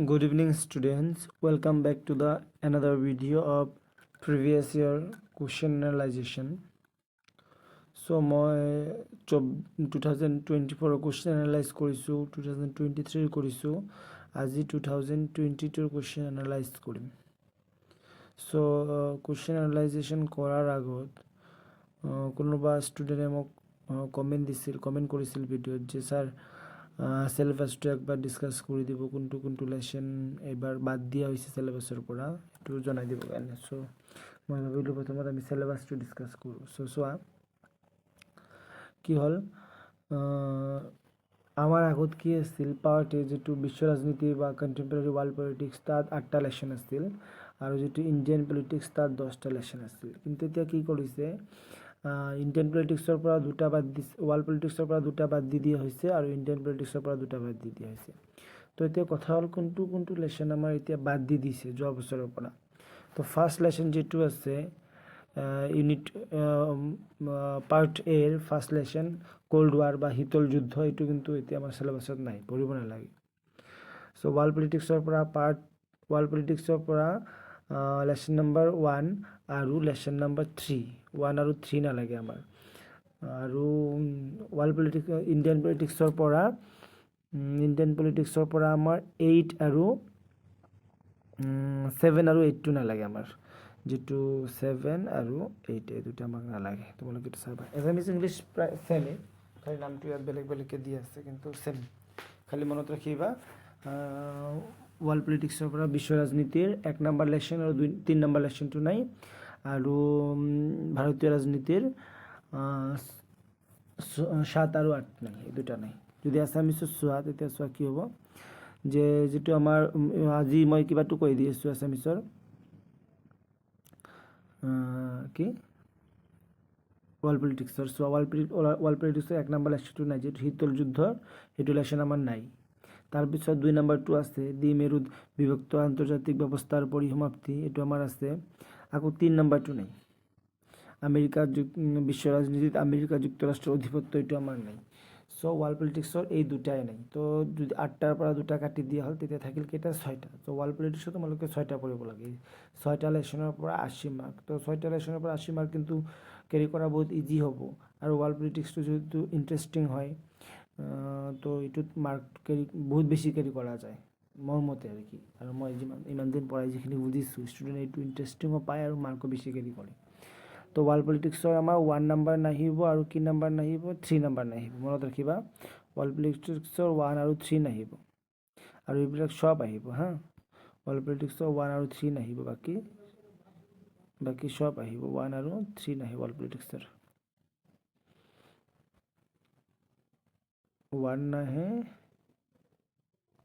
Good evening, students. Welcome back to the another video of previous year question analyzation. So মই 2024 question analyze কৰিছো, 2023 কৰিছো, আজি 2022 question analyze কৰিম. So question analyzation কৰাৰ আগত কোনোবা ষ্টুডেণ্টে মোক কমেণ্ট কৰিছিল ভিডিঅ'ত যে স্যাৰ সিলেবাসটো একবাৰ ডিসকাস কৰে দিব, কোনটো লেসন এবাৰ বাদ দিয়া হয়েছে সিলেবাসেৰ পৰা একটু জানাই দিব কাৰণে। সো মই ভাবিলোঁ প্ৰথমত আমি সিলেবাসটো ডিসকাস কৰোঁ। সো চোৱা কি হ'ল, আমাৰ আগত কি আছিল, পাৰ্ট এ যিটো বিশ্ব ৰাজনীতি বা কণ্টেম্পৰেৰী ৱৰ্ল্ড পলিটিক্স, তাত 8টা লেসন আছিল, আৰু যিটো ইণ্ডিয়ান পলিটিক্স তাত 10টা লেসন আছিল। কিন্তু এতিয়া কি কৰিছে, ইণ্ডিয়ান পলিটিক্সৰ পৰা 2টা বাদ দিছে, ৱৰ্ল্ড পলিটিক্সৰ পৰা 2টা বাদ দি দিয়া হৈছে, আৰু ইণ্ডিয়ান পলিটিক্সৰ পৰা 2টা বাদ দি দিয়া হৈছে। তো এতিয়া কথা হ'ল কোনটো লেসন আমাৰ এতিয়া বাদ দি দিছে যোৱা বছৰৰ পৰা। তো ফাৰ্ষ্ট লেসন যিটো আছে ইউনিট পাৰ্ট এৰ ফাৰ্ষ্ট লেসন কোল্ড ৱাৰ বা শীতল যুদ্ধ, এইটো কিন্তু এতিয়া আমাৰ সিলেবাসত নাই, পঢ়িব নালাগে। সো ৱৰ্ল্ড পলিটিক্সৰ পৰা লেসন নম্বৰ 1 আৰু লেসন নম্বৰ 3, 1 আৰু 3 নালাগে আমাৰ। আৰু ইণ্ডিয়ান পলিটিক্সৰ পৰা আমাৰ 8 আৰু 7 আৰু 8টো নালাগে আমাৰ, যিটো 7 আৰু 8 এই দুটা আমাক নালাগে। তোমালোকে এইটো চাবা, এছামিছ ইংলিছ প্ৰায় ছেমে, খালি নামটো ইয়াত বেলেগ বেলেগকৈ দি আছে, কিন্তু ছেম। খালি মনত ৰাখিবা ৱৰ্ল্ড পলিটিক্সৰ পৰা বিশ্ব ৰাজনীতিৰ 1 নম্বৰ লেসন আৰু 3 নম্বৰ লেসনটো নাই, আৰু ভাৰতীয় ৰাজনীতিৰ 7 আৰু 8 নাই, এই দুটা নাই। যদি আছামিছত চোৱা তেতিয়া চোৱা কি হ'ব, যে যিটো আমাৰ আজি মই কিবাটো কৈ দি আছোঁ আছামিছৰ কি ৱৰ্ল্ড পলিটিক্সৰ। চোৱা ৱৰ্ল্ড পলিটিক্সৰ 1 নম্বৰ লেসনটো নাই, যিটো শীতল যুদ্ধৰ, সেইটো লেসন আমাৰ নাই। তাৰপিছত 2 নম্বৰটো আছে দ্বিমেৰুত বিভক্ত আন্তৰ্জাতিক ব্যৱস্থাৰ পৰিসমাপ্তি, এইটো আমাৰ আছে। আকৌ 3 নম্বৰটো নাই, বিশ্ব ৰাজনীতিত আমেৰিকা যুক্তৰাষ্ট্ৰৰ অধিপত্য, এইটো আমাৰ নাই। সো ৱৰ্ল্ড পলিটিক্সৰ এই দুটাই নাই। তো যদি 8টাৰ পৰা 2টা কাটি দিয়া হ'ল, তেতিয়া থাকিল কেইটা, 6টা। তো ৱৰ্ল্ড পলিটিক্সত তোমালোকে 6টা পঢ়িব লাগে, 6টা লেসনৰ পৰা 80 মাৰ্ক। তো 6টা লেসনৰ পৰা 80 মাৰ্ক কিন্তু কেৰি কৰা বহুত ইজি হ'ব, আৰু ৱৰ্ল্ড পলিটিক্সটো যিহেতু ইণ্টাৰেষ্টিং হয়, তো এইটোত মাৰ্ক বহুত বেছি কেৰি কৰা যায় মোৰ মতে আৰু কি। আৰু মই ইমান দিন পঢ়াই যিখিনি বুজিছোঁ, ষ্টুডেণ্ট এইটো ইণ্টাৰেষ্টিঙো পায় আৰু মাৰ্কো বেছি কেৰি কৰে। তো ৱৰ্ল্ড পলিটিক্সৰ আমাৰ 1 নম্বৰ নাহিব, আৰু কি নম্বৰ নাহিব, 3 নম্বৰ নাহিব। মনত ৰাখিবা, ৱৰ্ল্ড পলিটিক্সৰ 1 আৰু 3 নাহিব, আৰু এইবিলাক সব আহিব হা। ৱৰ্ল্ড পলিটিক্সৰ 1 আৰু 3 নাহিব, বাকী সব আহিব, 1 আৰু 3 নাহিব। ৱৰ্ল্ড পলিটিক্সৰ 1 নাহে,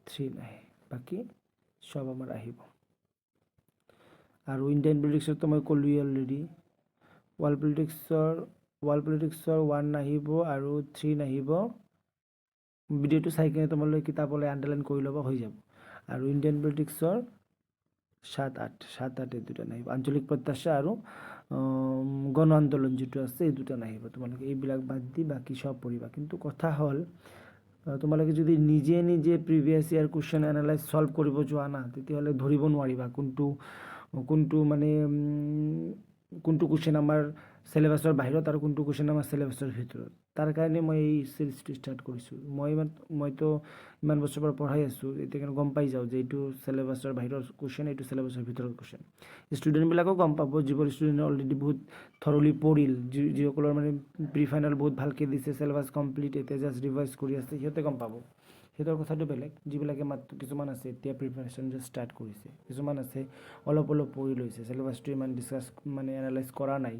3 নাহে, বাকী সব আমাৰ আহিব। আৰু ইণ্ডিয়ান পলিটিক্সৰতো মই ক'লোৱেই অলৰেডি, ৱৰ্ল্ড পলিটিক্সৰ 1 নাহিব আৰু 3 নাহিব। ভিডিঅ'টো চাই কিনে তোমালোকে কিতাপলৈ আণ্ডাৰলাইন কৰি ল'ব, হৈ যাব। আৰু ইণ্ডিয়ান পলিটিক্সৰ 7, 8 এই দুটা নাহিব। আঞ্চলিক প্ৰত্যাশা আৰু গণ আন্দোলন যিটো আছে, এই দুটা নাহিব। তোমালোকে এইবিলাক বাদ দি বাকী সব পঢ়িবা। কিন্তু কথা হ'ল, তোমালোকে যদি নিজে previous year question analyse solve কৰিব যোৱা না, তেতিয়াহ'লে ধৰিব নোৱাৰিবা কোনটো মানে কোনটো কুৱেশ্যন আমাৰ সিলেবাসৰ বাহিৰত আৰু কোনটো কুৱেশ্যন আমাৰ সিলেবাসৰ ভিতৰত। তাৰ কাৰণে মই এই সিৰিজটো ষ্টাৰ্ট কৰিছোঁ। মইতো ইমান বছৰৰ পৰা পঢ়াই আছোঁ, এতিয়া কিন্তু গম পাই যাওঁ যে এইটো সিলেবাসৰ বাহিৰৰ কুৱেশ্যন, এইটো সিলেবাসৰ ভিতৰৰ কুৱেশ্যন। ষ্টুডেণ্টবিলাকেও গম পাব, যিবোৰ ষ্টুডেণ্টে অলৰেডি বহুত থৰলি পঢ়িল, যিসকলৰ মানে প্ৰি ফাইনেল বহুত ভালকৈ দিছে, সিলেবাস কমপ্লিট, এতিয়া জাষ্ট ৰিভাইজ কৰি আছে, সিহঁতে গম পাব। সিহঁতৰ কথাটো বেলেগ। যিবিলাকে মাত্ৰ কিছুমান আছে এতিয়া প্ৰিপাৰেশ্যন জাষ্ট ষ্টাৰ্ট কৰিছে, কিছুমান আছে অলপ পঢ়ি লৈছে, সিলেবাসটো ইমান ডিছকাছ মানে এনালাইজ কৰা নাই,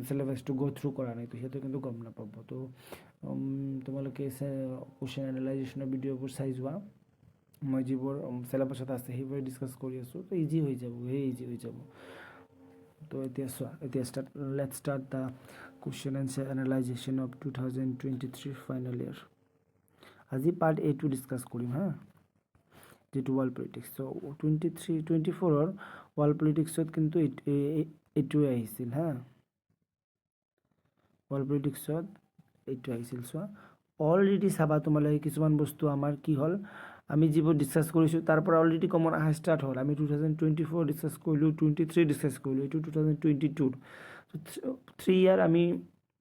সিলেবাসটো থ্ৰু কৰা নাই, তো সিহঁতে কিন্তু গম নাপাব। তো তোমালোকে কুৱেশ্যন এনালাইজেশ্যনৰ ভিডিঅ'বোৰ চাই যোৱা, মই যিবোৰ সিলেবাসত আছে সেইবোৰে ডিছকাছ কৰি আছোঁ, তো ইজি হৈ যাব, ইজি হৈ যাব। তো এতিয়া চোৱা, let's start the question answer analysation of 2023 final year. আজি পাৰ্ট এটো ডিছকাছ কৰিম হা, যেটো ৱৰ্ল্ড পলিটিক্স। তো 24ৰ ৱৰ্ল্ড পলিটিক্সত কিন্তু এইটোৱে আহিছিল হা, ৱৰ্ল্ড পলিটিক্সত এইটো আহিছিল। চোৱা অলৰেডি চাবা তোমালোকে কিছুমান বস্তু আমাৰ কি হ'ল, আমি যিবোৰ ডিছকাছ কৰিছোঁ তাৰ পৰা অলৰেডি কমন অহা ষ্টাৰ্ট হ'ল। আমি 2024 ডিছকাছ কৰিলোঁ, 23 ডিছকাছ কৰিলোঁ, এইটো 2022 3 ইয়াৰ আমি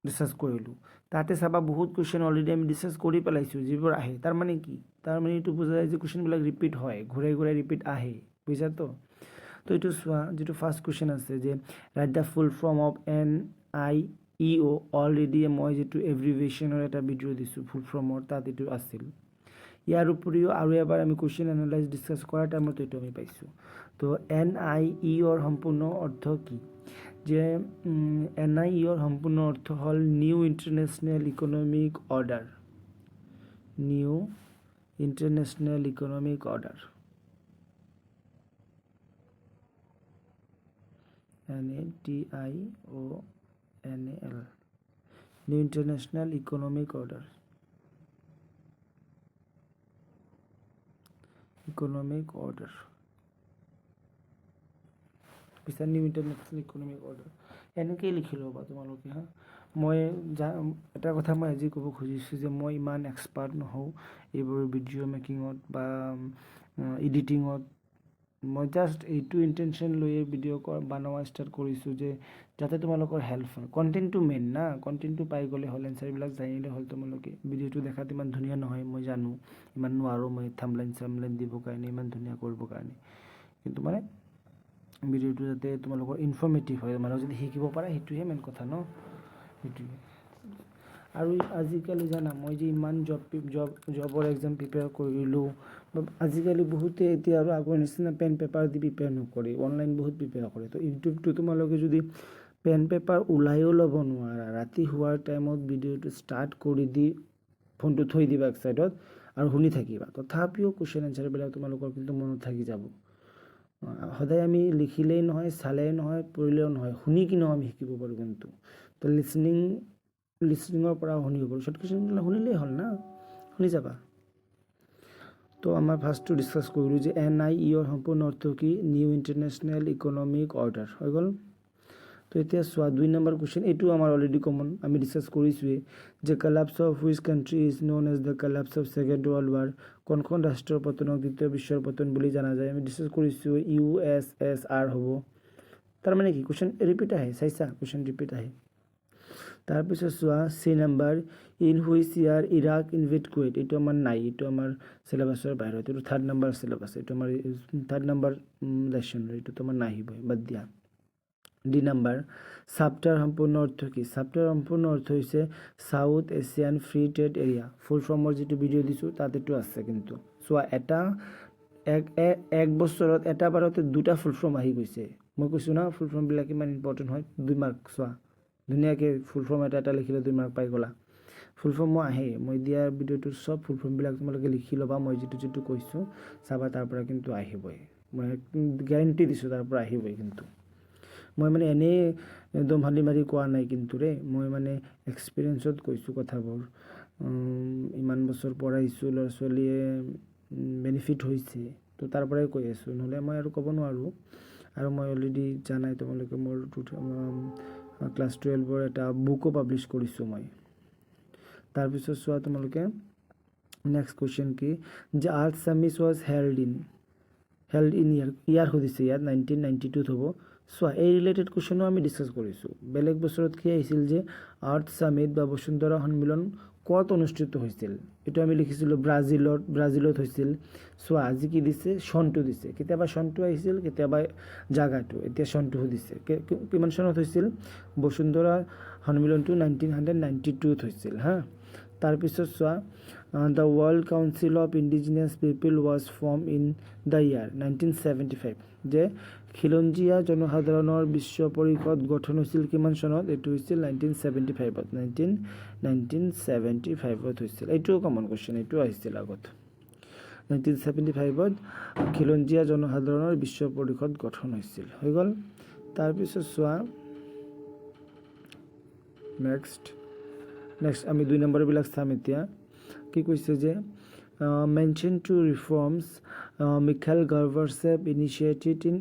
ডিছকাছ কৰিলোঁ। তাতে চাবা বহুত কুৱেশ্যন অলৰেডি আমি ডিছকাছ কৰি পেলাইছোঁ যিবোৰ আহে। তাৰমানে কি? তাৰমানে এইটো বুজায় যে কুৱেশ্যনবিলাক ৰিপিট হয়, ঘূৰাই ঘূৰাই ৰিপিট আহে, বুজিছাতো? তো এইটো চোৱা, যিটো ফাৰ্ষ্ট কুৱেশ্যন আছে যে right the full form of NIEO। Already মই যিটো এব্ৰিভিয়েশ্যনৰ এটা ভিডিঅ' দিছোঁ ফুল ফৰ্মৰ, তাত এইটো আছিল। ইয়াৰ উপৰিও আৰু এবাৰ আমি কুৱেশ্যন এনালাইজ ডিছকাছ কৰাৰ টাইমত এইটো আমি পাইছোঁ। তো NIEOৰ সম্পূৰ্ণ অৰ্থ কি? যে NIEOৰ সম্পূৰ্ণ অৰ্থ হ'ল new international economic order. New international economic order. NATIONAL, new international economic order. Economic order পিছে নিউ ইণ্টাৰনেশ্যনেল ইকনমিক অৰ্ডাৰ এনেকৈয়ে লিখি ল'বা তোমালোকে হা। মই এটা কথা মই আজি ক'ব খুজিছোঁ যে মই ইমান এক্সপাৰ্ট নহওঁ এইবোৰ ভিডিঅ' মেকিঙত বা এডিটিঙত। মই জাষ্ট এইটো ইণ্টেনশ্যন লৈয়ে ভিডিঅ' বনোৱা ষ্টাৰ্ট কৰিছোঁ যে যাতে তোমালোকৰ হেল্প হয়। কণ্টেণ্টটো মেইন না, কণ্টেণ্টটো পাই গ'লে হ'ল, এনচাৰবিলাক জানিলে হ'ল তোমালোকে। ভিডিঅ'টো দেখাত ইমান ধুনীয়া নহয়, মই জানো, ইমান নোৱাৰোঁ মই থাম্বনেইল চাম্বনেইল দিবৰ কাৰণে, ইমান ধুনীয়া কৰিবৰ কাৰণে। কিন্তু মানে ভিডিঅ'টো যাতে তোমালোকৰ ইনফৰ্মেটিভ হয়, মানুহে যদি শিকিব পাৰে, সেইটোহে মেইন কথা ন, সেইটোৱে। আৰু আজিকালি জানা মই যে ইমান জবৰ এক্সাম প্ৰিপেয়াৰ কৰিলোঁ, আজিকালি বহুতে এতিয়া আৰু আগৰ নিচিনা পেন পেপাৰ দি প্ৰিপেয়াৰ নকৰে, অনলাইন বহুত প্ৰিপেয়াৰ কৰে। তো ইউটিউবটো তোমালোকে যদি পেন পেপাৰ ওলাইও ল'ব নোৱাৰা, ৰাতি শোৱাৰ টাইমত ভিডিঅ'টো ষ্টাৰ্ট কৰি দি ফোনটো থৈ দিবা এক ছাইডত আৰু শুনি থাকিবা, তথাপিও কুৱেশ্যন এনচাৰবিলাক তোমালোকৰ কিন্তু মনত থাকি যাব। সদায় আমি লিখিলেই নহয়, চালেই নহয়, পঢ়িলেও নহয়, শুনি কিনেও আমি শিকিব পাৰোঁ কিন্তু। তো লিচনিঙৰ পৰা শুনিব পাৰোঁ। শ্বৰ্ট কুৱেশ্যনবিলাক শুনিলেই হ'ল না, শুনি যাবা। তো আমাৰ ফাৰ্ষ্টটো ডিছকাছ কৰিলোঁ যে NIEOৰ সম্পূৰ্ণ অৰ্থ কি? নিউ ইণ্টাৰনেশ্যনেল ইকনমিক অৰ্ডাৰ হৈ গ'ল। তো এতিয়া চোৱা 2 নম্বৰ কুৱেশ্যন, এইটো আমাৰ অলৰেডি কমন, আমি ডিছকাছ কৰিছোঁৱেই যে collapse of which country is known as the collapse of second world war. কোনখন ৰাষ্ট্ৰৰ পতনক দ্বিতীয় বিশ্বৰ পতন বুলি জনা যায়? আমি ডিছকাছ কৰিছোঁ USSR হ'ব। তাৰমানে কি? কুৱেশ্যন ৰিপিট আহে, চাইছা? কুৱেশ্যন ৰিপিট আহে। তাৰপিছত চোৱা C number, in which year Iraq invade Kuwait. এইটো আমাৰ নাই, এইটো আমাৰ চিলেবাছৰ বাহিৰত, এইটো 3rd নম্বৰ চিলেবাছ, এইটো আমাৰ 3rd নম্বৰ লেচনৰ, এইটোতো আমাৰ নাহিবই, বাদ দিয়া। D নম্বৰ, চাপ্টাৰ সম্পূৰ্ণ অৰ্থ কি? চাপ্টাৰ সম্পূৰ্ণ অৰ্থ হৈছে South Asian free trade area. Full ফৰ্মৰ যিটো ভিডিঅ' দিছোঁ তাত এইটো আছে কিন্তু। চোৱা এক বছৰত এটা বাৰতে 2টা ফুল ফৰ্ম আহি গৈছে। মই কৈছোঁ না ফুল ফৰ্মবিলাক ইমান ইম্পৰ্টেণ্ট হয়। 2 মাৰ্ক চোৱা, ধুনীয়াকৈ ফুল ফৰ্ম এটা লিখিলে 2 মাৰ্ক পাই গ'লা। ফুল ফৰ্ম মই আহেই, মই দিয়া ভিডিঅ'টোৰ চব ফুল ফৰ্মবিলাক তোমালোকে লিখি ল'বা। মই যিটো কৈছোঁ চাবা, তাৰ পৰা কিন্তু আহিবই, মই গেৰেণ্টি দিছোঁ তাৰ পৰা আহিবই কিন্তু। মই মানে এনেই দমহালি মাৰি কোৱা নাই কিন্তু মই মানে এক্সপিৰিয়েঞ্চত কৈছোঁ কথাবোৰ। ইমান বছৰ পঢ়াইছোঁ, ল'ৰা ছোৱালীয়ে বেনিফিট হৈছে, তো তাৰ পৰাই কৈ আছোঁ, নহ'লে মই আৰু ক'ব নোৱাৰোঁ। আৰু মই অলৰেডি জানাই তোমালোকে মোৰ ক্লাছ 12ৰ এটা বুকো পাব্লিছ কৰিছোঁ মই। তাৰপিছত চোৱা তোমালোকে নেক্সট কুৱেশ্যন কি? যে আৰ্থ ছামিট ৱাজ হেল্ড ইন ইয়াৰ সুধিছে, ইয়াত 1992 হ'ব। চোৱা এই ৰিলেটেড কুৱেশ্যনো আমি ডিছকাছ কৰিছোঁ। বেলেগ বছৰত কি আহিছিল যে আৰ্থ ছামিট বা বসুন্ধৰা সন্মিলন ক'ত অনুষ্ঠিত হৈছিল? এইটো আমি লিখিছিলোঁ ব্ৰাজিলত হৈছিল। চোৱা আজি কি দিছে? চনটো দিছে। কেতিয়াবা চনটো আহিছিল, কেতিয়াবা জাগাটো, এতিয়া চনটো সুধিছে। কিমান চনত হৈছিল? বসুন্ধৰা সন্মিলনটো 1992ত হৈছিল হা। তাৰপিছত চোৱা the world council of indigenous people was form in the year 1975। যে খিলঞ্জীয়া জনসাধাৰণৰ বিশ্ব পৰিষদ গঠন হৈছিল কিমান চনত? এইটো হৈছিল 1975ত। 1975ত হৈছিল। এইটোও কমন কুৱেশ্যন, এইটো আহিছিল আগত। 1975ত খিলঞ্জীয়া জনসাধাৰণৰ বিশ্ব পৰিষদ গঠন হৈছিল, হৈ গ'ল। তাৰপিছত চোৱা নেক্সট আমি 2 নম্বৰবিলাক চাম এতিয়া। কি কৈছে যে mention to reforms Mikhail Gorbachev initiated in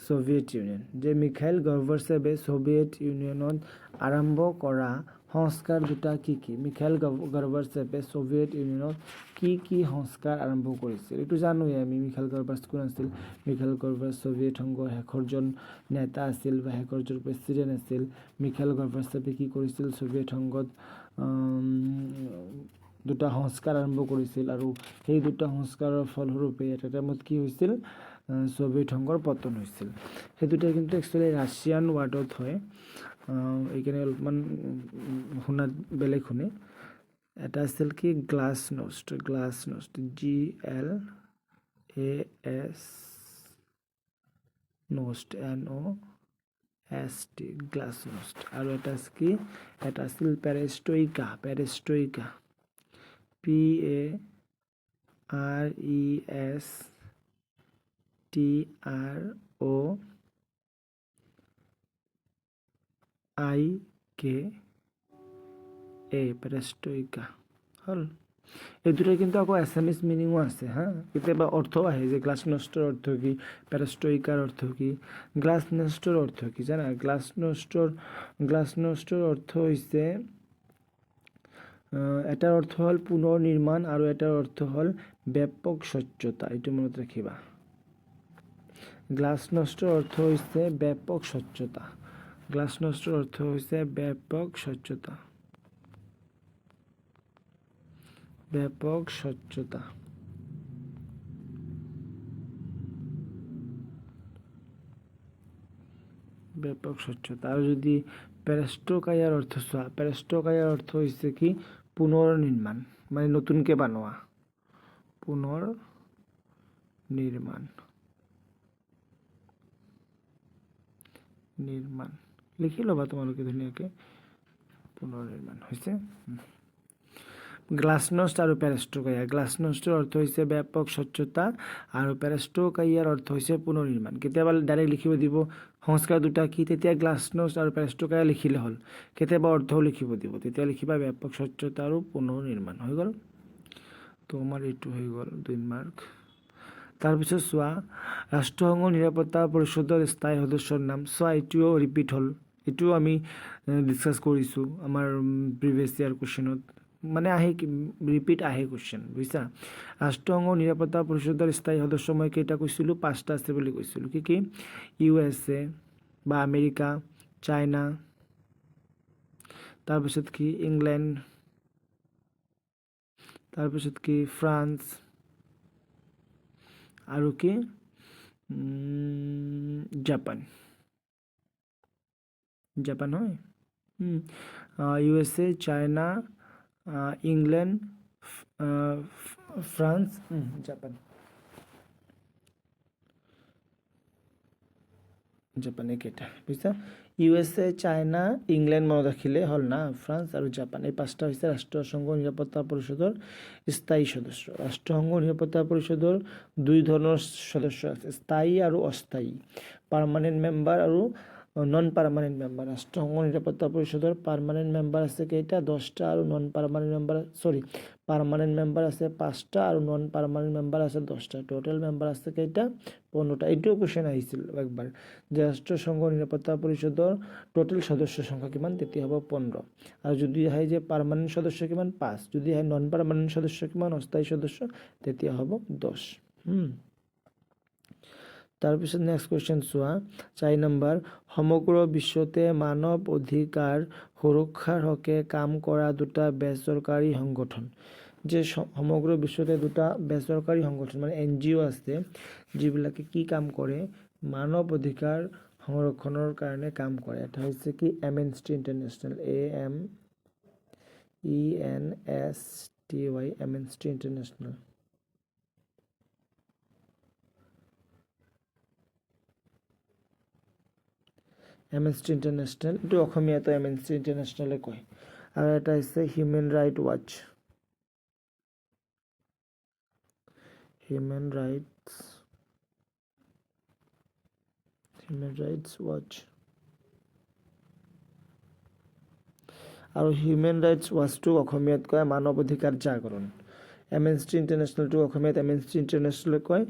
Soviet Union. যে মিখাইল গৰ্বাচেভে ছ'ভিয়েট ইউনিয়নত আৰম্ভ কৰা সংস্কাৰ দুটা কি কি? মিখাইল গৰ্বাচেভে ছোভিয়েট ইউনিয়নত কি সংস্কাৰ আৰম্ভ কৰিছিল? এইটো জানোৱে আমি, মিখাইল গৰ্বাচেভ কোন আছিল? মিখাইল গৰ্বাচেভ ছোভিয়েট সংঘৰ শেষৰজন নেতা আছিল বা শেষৰজন প্ৰেছিডেণ্ট আছিল। মিখাইল গৰ্বাচেভে কি কৰিছিল? ছোভিয়েট সংঘত দুটা সংস্কাৰ আৰম্ভ কৰিছিল আৰু সেই দুটা সংস্কাৰৰ ফলস্বৰূপে এটা টাইমত কি হৈছিল? ছোভিয়েট সংঘৰ পতন হৈছিল। সেই দুটা কিন্তু একচুৱেলি ৰাছিয়ান ৱাৰ্ডত হয়, এইকাৰণে অলপমান শুনাত বেলেগ শুনে। এটা আছিল কি গ্লাছনষ্ট, GLAS নষ্ট NOST, গ্লাছনষ্ট। আৰু এটা কি? এটা আছিল পেৰেষ্ট্ৰইকা, পেৰেষ্ট্ৰইকা হ'ল। এই দুটাৰ কিন্তু আকৌ এছামিজ মিনিঙো আছে হা, কেতিয়াবা অৰ্থ আহে যে গ্লাছনষ্টৰ অৰ্থ কি, পেৰেষ্ট্ৰইকাৰ অৰ্থ কি। গ্লাছনষ্টৰ অৰ্থ কি জানা? গ্লাছনষ্টৰ অৰ্থ হৈছে এটাৰ অৰ্থ হ'ল পুনৰ নিৰ্মাণ আৰু এটাৰ অৰ্থ হ'ল ব্যাপক স্বচ্ছতা। এইটো মনত ৰাখিবা। গ্লাছনষ্টৰ অৰ্থ হৈছে ব্যাপক স্বচ্ছতা। গ্লাছনষ্টৰ অৰ্থ হৈছে ব্যাপক স্বচ্ছতা। ব্যাপক স্বচ্ছতা। ব্যাপক স্বচ্ছতা। আৰু যদি পেৰেষ্ট্ৰকায়াৰ অৰ্থ চোৱা, পেৰেষ্ট্ৰকায়াৰ অৰ্থ হৈছে কি? পুনৰ নিৰ্মাণ, মানে নতুনকৈ বনোৱা। পুনৰ নিৰ্মাণ লিখি ল'বা তোমালোকে ধুনীয়াকৈ। পুনৰ নিৰ্মাণ হৈছে। গ্লাছনষ্ট আৰু পেৰেষ্ট্ৰকায়া। গ্লাছনষ্টৰ অৰ্থ হৈছে ব্যাপক স্বচ্ছতা আৰু পেৰেষ্ট্ৰকায়াৰ অৰ্থ হৈছে পুনৰ নিৰ্মাণ। কেতিয়াবা ডাইৰেক্ট লিখিব দিব সংস্কাৰ দুটা কি, তেতিয়া গ্লাছনষ্ট আৰু পেৰেষ্ট্ৰকায়া লিখিলে হ'ল। কেতিয়াবা অৰ্থও লিখিব দিব, তেতিয়া লিখিবা ব্যাপক স্বচ্ছতা আৰু পুনৰ নিৰ্মাণ। হৈ গ'ল তোমাৰ এইটো হৈ গ'ল 2 মাৰ্ক। তাৰপিছত চোৱা, ৰাষ্ট্ৰসংঘৰ নিৰাপত্তা পৰিষদৰ স্থায়ী সদস্যৰ নাম। চোৱা, এইটোও ৰিপিট হ'ল, এইটোও আমি ডিছকাছ কৰিছোঁ আমাৰ প্ৰিভিয়াছ ইয়াৰ কুৱেশ্যনত, মানে আহে ৰিপিট আহে কুৱেশ্যন, বুজিছা। ৰাষ্ট্ৰসংঘৰ নিৰাপত্তা পৰিষদৰ স্থায়ী সদস্য মই কেইটা কৈছিলোঁ? 5টা আছে বুলি কৈছিলোঁ। কি? USA বা আমেৰিকা, চাইনা, তাৰপিছত কি ইংলেণ্ড, তাৰপিছত কি ফ্ৰান্স, আৰু কি জাপান হয়। USA, China, England, France, Japan এইকেইটা, বুজিছা। USA, চাইনা, ইংলেণ্ড মনত ৰাখিলে হ'ল না, ফ্ৰান্স আৰু জাপান। এই 5টা হৈছে ৰাষ্ট্ৰসংঘৰ নিৰাপত্তা পৰিষদৰ স্থায়ী সদস্য। ৰাষ্ট্ৰসংঘৰ নিৰাপত্তা পৰিষদৰ 2 ধৰণৰ সদস্য আছে, স্থায়ী আৰু অস্থায়ী, পাৰ্মানেণ্ট মেম্বাৰ আৰু নন পাৰ্মানেণ্ট মেম্বাৰ। ৰাষ্ট্ৰসংঘৰ নিৰাপত্তা পৰিষদৰ পাৰ্মানেণ্ট মেম্বাৰ আছে কেইটা? 10টা, আৰু non permanent member permanent member আছে 5টা আৰু নন পাৰ্মানেণ্ট মেম্বাৰ আছে 10টা। টোটেল মেম্বাৰ আছে কেইটা? 15টা। এইটোও কুৱেশ্যন আহিছিল একবাৰ যে ৰাষ্ট্ৰসংঘৰ নিৰাপত্তা পৰিষদৰ টোটেল সদস্য সংখ্যা কিমান? তেতিয়া হ'ব 15। আৰু যদি আহে যে পাৰ্মানেণ্ট সদস্য কিমান? 5। যদি আহে নন পাৰ্মানেণ্ট সদস্য কিমান? অস্থায়ী সদস্য, তেতিয়া হ'ব 10। তাৰপিছত নেক্সট কুৱেশ্যন চোৱা, 4 নম্বৰ, সমগ্ৰ বিশ্বতে মানৱ অধিকাৰ সুৰক্ষাৰ হকে কাম কৰা 2টা বেচৰকাৰী সংগঠন। যে সমগ্ৰ বিশ্বতে 2টা বেচৰকাৰী সংগঠন মানে NGO আছে, যিবিলাকে কি কাম কৰে? মানৱ অধিকাৰ সংৰক্ষণৰ কাৰণে কাম কৰে। এটা হৈছে কি Amnesty International, AMENSTY, Amnesty International. Amnesty International, এইটো অসমীয়াতো এমনেষ্টি ইণ্টাৰনেশ্যনেলে কয়। আৰু এটা হৈছে human right watch, human rights watch. আৰু হিউমেন ৰাইটছ ৱাচটো অসমীয়াত কয় মানৱ অধিকাৰ জাগৰণ। এমনেষ্টি ইণ্টাৰনেশ্যনেলটো অসমীয়াত এমনেষ্টি ইণ্টাৰনেশ্যনেলে কয়,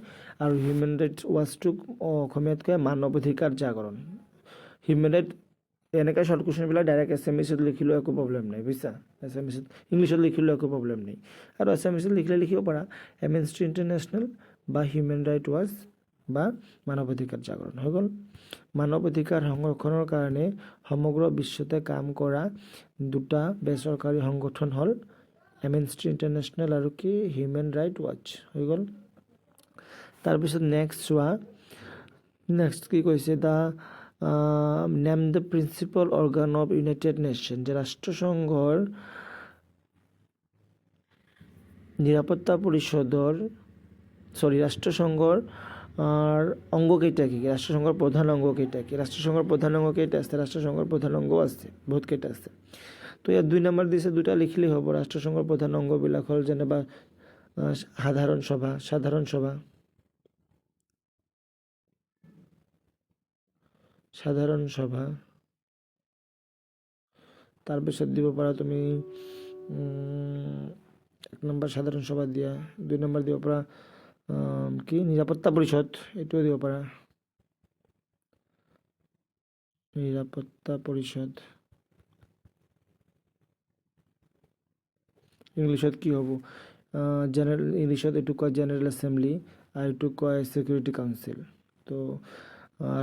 আৰু হিউমেন ৰাইটছ ৱাচটোক অসমীয়াত কয় মানৱ অধিকাৰ জাগৰণ। হিউমেন ৰাইট এনেকৈ শ্বৰ্ট কুৱেশ্যনবিলাক ডাইৰেক্ট এছএমএছত লিখিলেও একো প্ৰব্লেম নাই বুজিছা এছএমএছত ইংলিছত লিখিলেও একো প্ৰব্লেম নাই আৰু এছএমএছত লিখিলে লিখিব পাৰা এমনেষ্টি ইণ্টাৰনেশ্যনেল বা হিউমেন ৰাইট ৱাচ বা মানৱ অধিকাৰ জাগৰণ হৈ গ'ল মানৱ অধিকাৰ সংৰক্ষণৰ কাৰণে সমগ্ৰ বিশ্বতে কাম কৰা দুটা বেচৰকাৰী সংগঠন হ'ল এমনেষ্টি ইণ্টাৰনেশ্যনেল আৰু কি হিউমেন ৰাইট ৱাচ হৈ গ'ল তাৰপিছত নেক্সট চোৱা নেক্সট কি কৈছে দা name the principal organ of United nation যে ৰাষ্ট্ৰসংঘৰ নিৰাপত্তা পৰিষদৰ ৰাষ্ট্ৰসংঘৰ অংগ কেইটা কি ৰাষ্ট্ৰসংঘৰ প্ৰধান অংগ কেইটা কি ৰাষ্ট্ৰসংঘৰ প্ৰধান অংগ কেইটা আছে ৰাষ্ট্ৰসংঘৰ প্ৰধান অংগও আছে বহুত কেইটা আছে তো ইয়াত 2 নম্বৰ দিছে দুটা লিখিলেই হ'ব ৰাষ্ট্ৰসংঘৰ প্ৰধান অংগবিলাক হ'ল যেনেবা সাধাৰণ সভা তাৰপিছত দিব পাৰা তুমি 1 নম্বৰ সাধাৰণ সভা দিয়া 2 নম্বৰ দিব পাৰা কি নিৰাপত্তা পৰিষদ এটো দিব পাৰা নিৰাপত্তা পৰিষদ ইংলিছত কি হ'ব জেনাৰেল ইংলিছত এটো কয় জেনাৰেল এছেম্বলি আৰু এটো কয় সিকিউৰিটি কাউন্সিল তো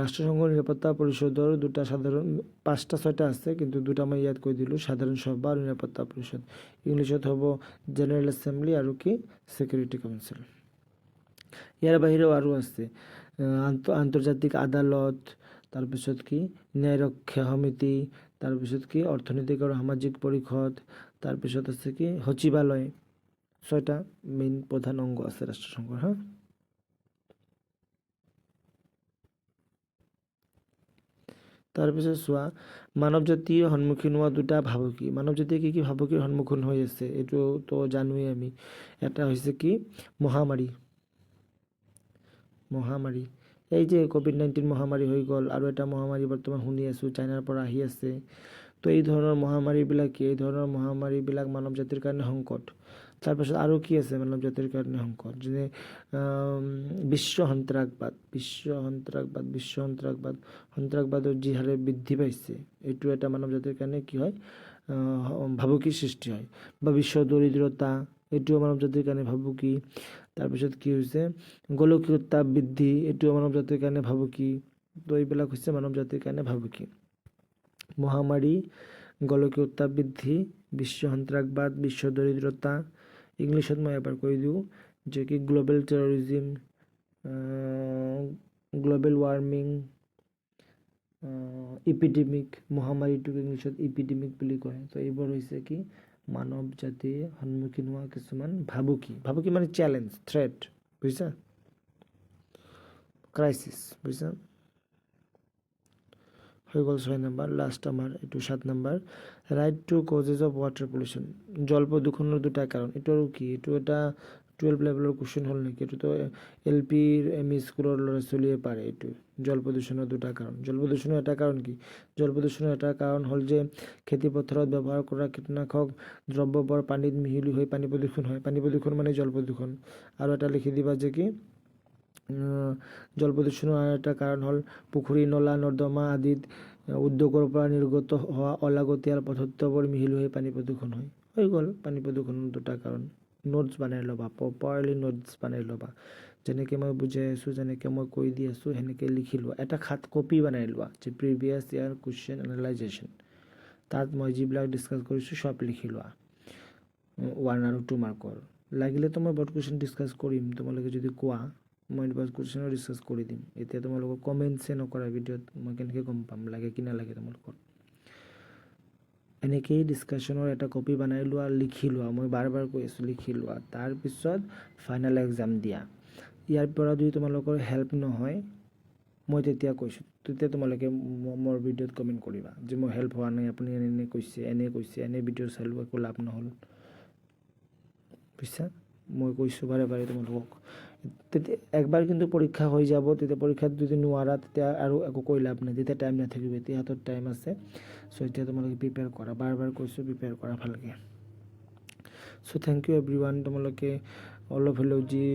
ৰাষ্ট্ৰসংঘৰ নিৰাপত্তা পৰিষদৰ দুটা সাধাৰণ 5টা 6টা আছে কিন্তু দুটা মই ইয়াত কৈ দিলোঁ সাধাৰণ সভা আৰু নিৰাপত্তা পৰিষদ ইংলিছত হ'ব জেনাৰেল এছেম্বলি আৰু কি সিকিউৰিটি কাউন্সিল ইয়াৰ বাহিৰেও আৰু আছে আন্তৰ্জাতিক আদালত তাৰপিছত কি ন্যায়ৰক্ষা সমিতি তাৰপিছত কি অৰ্থনৈতিক আৰু সামাজিক পৰিষদ তাৰপিছত আছে কি সচিবালয় 6টা মেইন প্ৰধান অংগ আছে ৰাষ্ট্ৰসংঘৰ হা তাৰপিছত চোৱা মানৱ জাতিয়ে সন্মুখীন হোৱা দুটা ভাবুকি মানৱ জাতিয়ে কি ভাবুকিৰ সন্মুখীন হৈ আছে এইটো তো জানোৱেই আমি এটা হৈছে কি মহামাৰী এই যে কোভিড-19 মহামাৰী হৈ গ'ল আৰু এটা মহামাৰী বৰ্তমান শুনি আছো চাইনাৰ পৰা আহি আছে তো এই ধৰণৰ মহামাৰীবিলাক মানৱ জাতিৰ কাৰণে সংকট তাৰপিছত আৰু কি আছে মানৱ জাতিৰ কাৰণে সংকট যেনে বিশ্ব সন্ত্ৰাসবাদৰ যি হাৰে বৃদ্ধি পাইছে এইটো এটা মানৱ জাতিৰ কাৰণে কি হয় ভাবুকিৰ সৃষ্টি হয় বা বিশ্ব দৰিদ্ৰতা এইটো মানৱ জাতিৰ কাৰণে ভাবুকি তাৰপিছত কি হৈছে গোলকীয় উত্তাপ বৃদ্ধি এইটো মানৱ জাতিৰ কাৰণে ভাবুকি তো এইবিলাক হৈছে মানৱ জাতিৰ কাৰণে ভাবুকি মহামাৰী গোলকীয় উত্তাপ বৃদ্ধি বিশ্ব সন্ত্ৰাসবাদ বিশ্ব দৰিদ্ৰতা ইংলিছত মই এবাৰ কৈ দিওঁ যে কি গ্লোবেল টেৰৰিজিম গ্লোবেল ৱাৰ্মিং ইপিডেমিক মহামাৰীটোক ইংলিছত ইপিডেমিক বুলি কয় তো এইবোৰ হৈছে কি মানৱ জাতিয়ে সন্মুখীন হোৱা কিছুমান ভাবুকি মানে চ্যালেঞ্জ থ্ৰেট বুজিছা ক্ৰাইচিছ বুজিছা হৈ গ'ল 6 নম্বৰ লাষ্ট আমাৰ এইটো 7 number right to causes of water pollution জল প্ৰদূষণৰ দুটা কাৰণ এইটো আৰু কি এইটো এটা 12 লেভেলৰ কুৱেশ্যন হ'ল নেকি এইটো তো LP ME স্কুলৰ ল'ৰা ছোৱালীয়ে পাৰে এইটো জল প্ৰদূষণৰ দুটা কাৰণ জল প্ৰদূষণৰ এটা কাৰণ কি জল প্ৰদূষণৰ এটা কাৰণ হ'ল যে খেতি পথাৰত ব্যৱহাৰ কৰা কীটনাশক দ্ৰব্যবোৰ পানীত মিহলি হৈ পানী প্ৰদূষণ হয় পানী প্ৰদূষণ মানে জল প্ৰদূষণ আৰু এটা লিখি দিবা যে কি জল প্ৰদূষণৰ এটা কাৰণ হ'ল পুখুৰী নলা নৰ্দমা আদিত উদ্যোগৰ পৰা নিৰ্গত হোৱা অলাগতিয়াল পদাৰ্থবোৰ মিহলি হৈ পানী প্ৰদূষণ হয় হৈ গ'ল পানী প্ৰদূষণৰ দুটা কাৰণ নোটছ বনাই ল'বা প্ৰপাৰলি নোটছ বনাই ল'বা যেনেকৈ মই বুজাই আছোঁ যেনেকৈ মই কৈ দি আছোঁ সেনেকৈ লিখি লোৱা এটা কপি বনাই লোৱা যে প্ৰিভিয়াছ ইয়াৰ কুৱেশ্যন এনালাইজেশ্যন তাত মই যিবিলাক ডিছকাছ কৰিছোঁ চব লিখি লোৱা 1 আৰু 2 মাৰ্কৰ লাগিলেতো মই বহুত কুৱেশ্যন ডিছকাছ কৰিম তোমালোকে যদি কোৱা মই বহুত কুৱেশ্যনো ডিছকাছ কৰি দিম এতিয়া তোমালোকক কমেণ্টছে নকৰা ভিডিঅ'ত মই কেনেকৈ গম পাম লাগে কি নালাগে তোমালোকৰ এনেকেই ডিছকাশ্যনৰ এটা কপি বনাই লোৱা লিখি লোৱা মই বাৰ কৈ আছোঁ লিখি লোৱা তাৰপিছত ফাইনেল এক্সাম দিয়া ইয়াৰ পৰা যদি তোমালোকৰ হেল্প নহয় মই তেতিয়া কৈছোঁ তেতিয়া তোমালোকে মোৰ ভিডিঅ'ত কমেণ্ট কৰিবা যে মই হেল্প হোৱা নাই আপুনি এনে কৈছে এনে ভিডিঅ' চালোঁ একো লাভ নহ'ল বুজিছা মই কৈছোঁ বাৰে তোমালোকক তেতিয়া একবাৰ কিন্তু পৰীক্ষা হৈ যাব তেতিয়া পৰীক্ষাত যদি নোৱাৰা তেতিয়া আৰু একো কৈ লাভ নাই তেতিয়া টাইম নাথাকিব এতিয়া হাতত টাইম আছে চ' এতিয়া তোমালোকে প্ৰিপেয়াৰ কৰা বাৰ কৈছোঁ প্ৰিপেয়াৰ কৰা ভালকৈ চ' থেংক ইউ এভৰিৱান তোমালোকে অলপ হ'লেও যি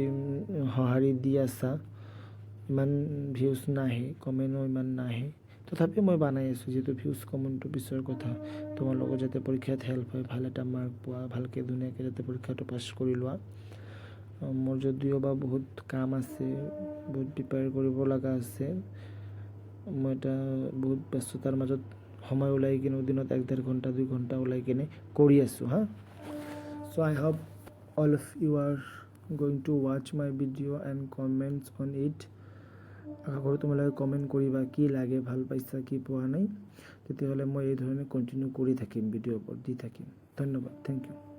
সঁহাৰি দি আছা ইমান ভিউজ নাহে কমেণ্টো ইমান নাহে তথাপি মই বনাই আছোঁ, যিহেতু ভিউজ কমেণ্টটো পিছৰ কথা। তোমালোকৰ যাতে পৰীক্ষাত হেল্প হয়, ভাল এটা মাৰ্ক পোৱা, ভালকৈ ধুনীয়াকৈ যাতে পৰীক্ষাটো পাছ কৰি লোৱা। মোৰ যদিও বা বহুত কাম আছে, বহুত প্ৰিপেয়াৰ কৰিব লগা আছে, মই এটা বহুত ব্যস্ততাৰ মাজত সময় ওলাই কিনে দিনত 1-1.5 ঘণ্টা 2 ঘণ্টা ওলাই কিনে কৰি আছোঁ হা। চ' আই hope all of you are going to watch my video and comments on it. আশা কৰোঁ তোমালোকে কমেণ্ট কৰিবা কি লাগে, ভাল পাইছা কি পোৱা নাই, তেতিয়াহ'লে মই এই ধৰণে কণ্টিনিউ কৰি থাকিম, ভিডিঅ' ওপৰত দি থাকিম। ধন্যবাদ, থেংক ইউ।